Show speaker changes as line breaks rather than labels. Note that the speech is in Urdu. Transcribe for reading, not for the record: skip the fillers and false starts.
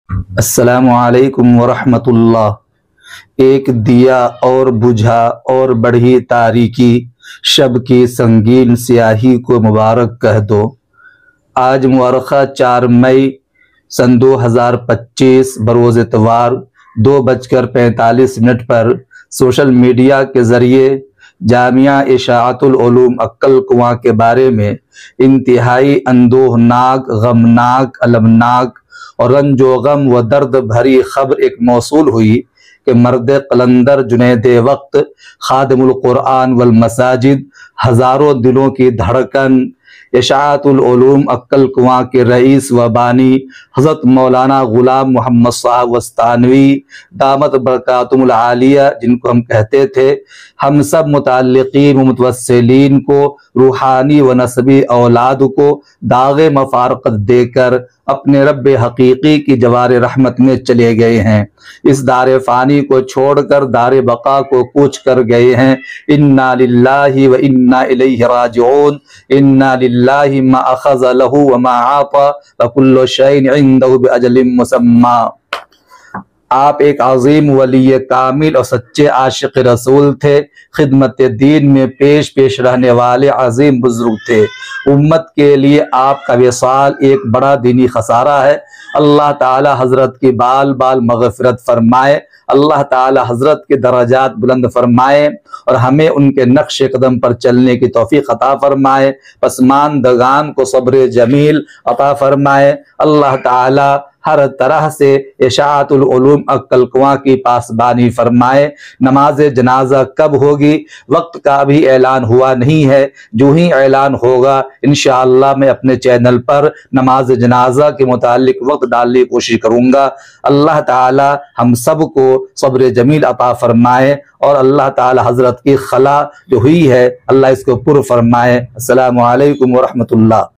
السلام علیکم ورحمۃ اللہ۔ ایک دیا اور بجھا اور بڑھی تاریکی، شب کی سنگین سیاہی کو مبارک کہہ دو۔ آج مورخہ 4 مئی سن 2025 بروز اتوار 2:45 پر سوشل میڈیا کے ذریعے جامعہ اشاعت العلوم عقل کنواں کے بارے میں انتہائی اندوہناک، غمناک، المناک اور رنج و غم و درد بھری خبر ایک موصول ہوئی کہ مرد قلندر جنید وقت، خادم القرآن والمساجد، ہزاروں دلوں کی دھڑکن، اشاعت العلوم عقل کنواں کے رئیس و بانی حضرت مولانا غلام محمد صاحب وستانوی دامت برکاتہم العالیہ، جن کو ہم کہتے تھے، ہم سب متعلقین و متوسلین کو، روحانی و نسبی اولاد کو داغ مفارقت دے کر اپنے رب حقیقی کی جوار رحمت میں چلے گئے ہیں۔ اس دار فانی کو چھوڑ کر دار بقا کو کوچ کر گئے ہیں۔ انا للہ و انا الیہ راجعون۔ انا للہ ما اخذ لہ وما عطا وکل شیء عنده باجل مسمی۔ آپ ایک عظیم ولی کامل اور سچے عاشق رسول تھے، خدمت دین میں پیش رہنے والے عظیم بزرگ تھے۔ امت کے لیے آپ کا وصال ایک بڑا دینی خسارہ ہے۔ اللہ تعالی حضرت کی بال بال مغفرت فرمائے، اللہ تعالی حضرت کے درجات بلند فرمائے اور ہمیں ان کے نقش قدم پر چلنے کی توفیق عطا فرمائے، پسماندگان کو صبر جمیل عطا فرمائے۔ اللہ تعالی ہر طرح سے اشاعت العلوم عقل کنواں کی پاسبانی فرمائے۔ نماز جنازہ کب ہوگی؟ وقت کا بھی اعلان ہوا نہیں ہے، جو ہی اعلان ہوگا انشاءاللہ میں اپنے چینل پر نماز جنازہ کے متعلق وقت ڈالنے کی کوشش کروں گا۔ اللہ تعالی ہم سب کو صبر جمیل عطا فرمائے اور اللہ تعالی حضرت کی خلا جو ہوئی ہے اللہ اس کو پر فرمائے۔ السلام علیکم ورحمۃ اللہ۔